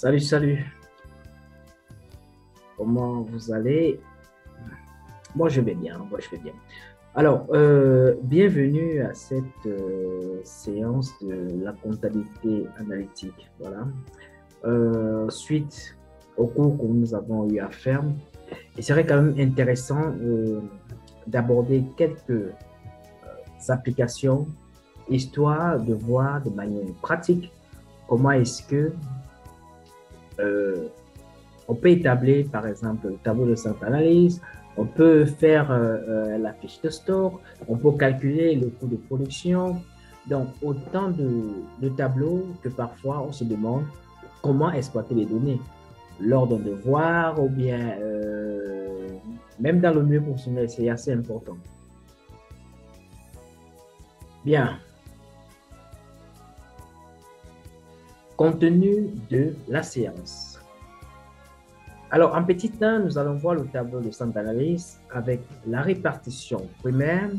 Salut, salut. Comment vous allez? Moi, je vais bien. Moi, je vais bien. Alors, bienvenue à cette séance de la comptabilité analytique. Voilà. Suite au cours que nous avons eu à faire. Il serait quand même intéressant d'aborder quelques applications, histoire de voir de manière pratique comment est-ce que on peut établir, par exemple, le tableau de centre d'analyse, on peut faire la fiche de stock, on peut calculer le coût de production. Donc, autant de tableaux que parfois on se demande comment exploiter les données lors d'un devoir ou bien même dans le milieu professionnel, c'est assez important. Bien. Contenu de la séance. Alors, en petit 1, nous allons voir le tableau de centre d'analyse avec la répartition primaire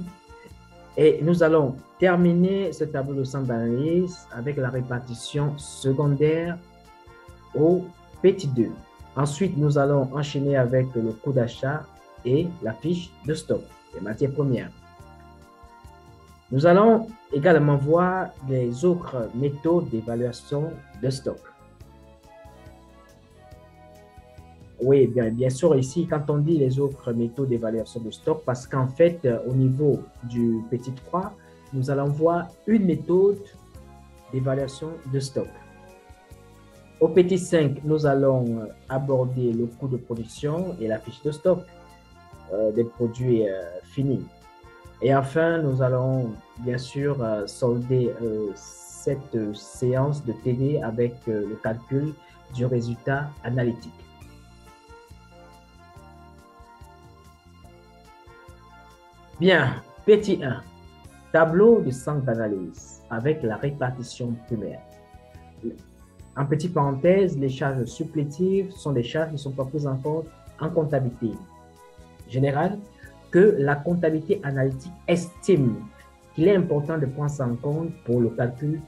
et nous allons terminer ce tableau de centre d'analyse avec la répartition secondaire au petit 2. Ensuite, nous allons enchaîner avec le coût d'achat et la fiche de stock des matières premières. Nous allons également voir les autres méthodes d'évaluation de stock. Oui, bien sûr, ici, quand on dit les autres méthodes d'évaluation de stock, parce qu'en fait, au niveau du petit 3, nous allons voir une méthode d'évaluation de stock. Au petit 5, nous allons aborder le coût de production et la fiche de stock des produits finis. Et enfin, nous allons bien sûr solder cette séance de TD avec le calcul du résultat analytique. Bien, petit 1, tableau de centre d'analyse avec la répartition primaire. En petite parenthèse, les charges supplétives sont des charges qui ne sont pas prises en compte en comptabilité générale, que la comptabilité analytique estime qu'il est important de prendre ça en compte pour le calcul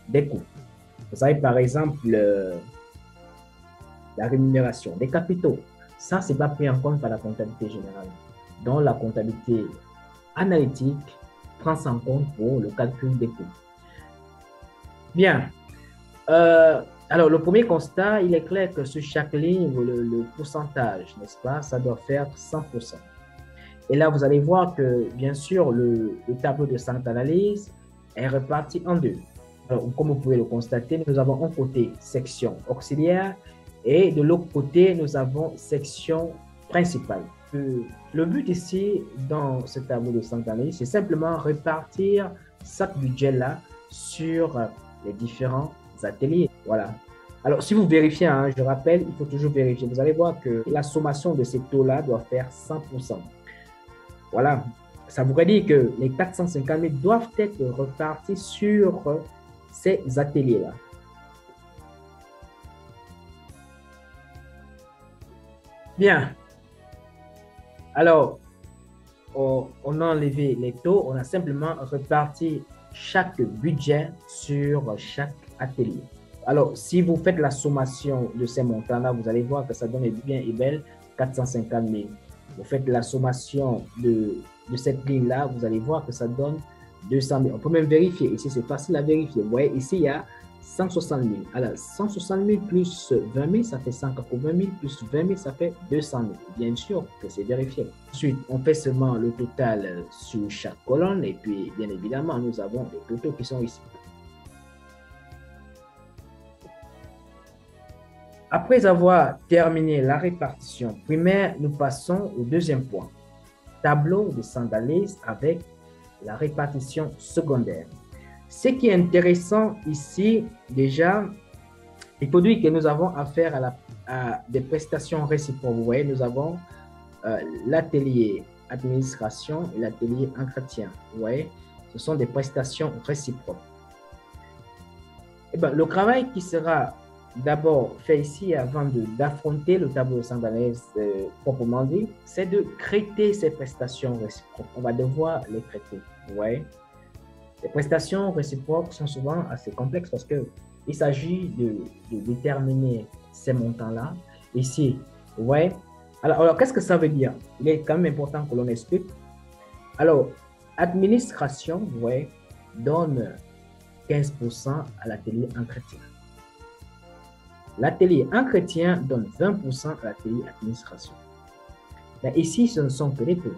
des coûts. Vous savez, par exemple, la rémunération des capitaux. Ça, ce n'est pas pris en compte par la comptabilité générale. Donc, la comptabilité analytique prend ça en compte pour le calcul des coûts. Bien. Alors, le premier constat, il est clair que sur chaque ligne, le pourcentage, n'est-ce pas, ça doit faire 100%. Et là, vous allez voir que, bien sûr, le tableau de centre d'analyse est réparti en deux. Alors, comme vous pouvez le constater, nous avons un côté section auxiliaire et de l'autre côté, nous avons section principale. Le but ici, dans ce tableau de centre d'analyse, c'est simplement répartir ce budget-là sur les différents ateliers. Voilà. Alors, si vous vérifiez, hein, je rappelle, il faut toujours vérifier. Vous allez voir que la sommation de ces taux-là doit faire 100%. Voilà. Ça voudrait dire que les 450 000 doivent être repartis sur ces ateliers-là. Bien. Alors, on a enlevé les taux, on a simplement réparti chaque budget sur chaque atelier. Alors, si vous faites la sommation de ces montants-là, vous allez voir que ça donne bien et belle 450 000. Vous faites la sommation de cette ligne-là, vous allez voir que ça donne 200 000. On peut même vérifier. Ici, c'est facile à vérifier. Vous voyez, ici, il y a 160 000. Alors, 160 000 plus 20 000, ça fait 180 000, plus 20 000, ça fait 200 000. Bien sûr que c'est vérifié. Ensuite, on fait seulement le total sur chaque colonne et puis, bien évidemment, nous avons les totaux qui sont ici. Après avoir terminé la répartition primaire, nous passons au deuxième point. Tableau de centre d'analyse avec la répartition secondaire. Ce qui est intéressant ici, déjà, il faut dire que nous avons affaire à des prestations réciproques. Vous voyez, nous avons l'atelier administration et l'atelier entretien. Vous voyez, ce sont des prestations réciproques. Eh bien, le travail qui sera d'abord fait ici avant d'affronter le tableau de centre d'analyse proprement dit, c'est de traiter ces prestations réciproques. On va devoir les traiter. Vous voyez, les prestations réciproques sont souvent assez complexes parce que Il s'agit de déterminer ces montants-là. Ici, ouais. Alors qu'est-ce que ça veut dire? Il est quand même important que l'on explique. Alors, administration, ouais, donne 15% à l'atelier entretien. L'atelier entretien donne 20% à l'atelier administration. Mais ici, ce ne sont que des taux.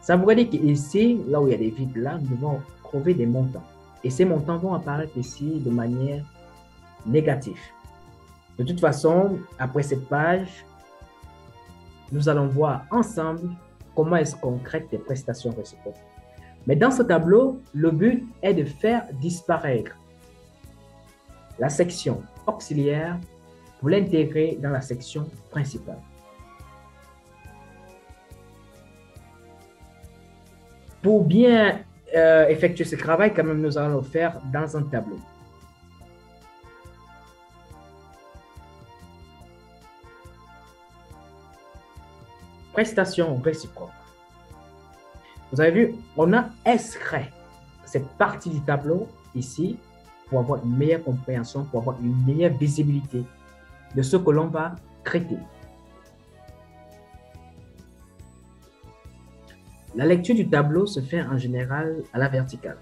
Ça voudrait dire qu'ici, là où il y a des vides, là, nous devons trouver des montants. Et ces montants vont apparaître ici de manière négative. De toute façon, après cette page, nous allons voir ensemble comment est-ce qu'on traite des prestations réciproques. Mais dans ce tableau, le but est de faire disparaître la section auxiliaire pour l'intégrer dans la section principale. Pour bien effectuer ce travail, quand même, nous allons le faire dans un tableau. Prestations réciproques. Vous avez vu, on a extrait cette partie du tableau ici pour avoir une meilleure compréhension, pour avoir une meilleure visibilité de ce que l'on va traiter. La lecture du tableau se fait en général à la verticale.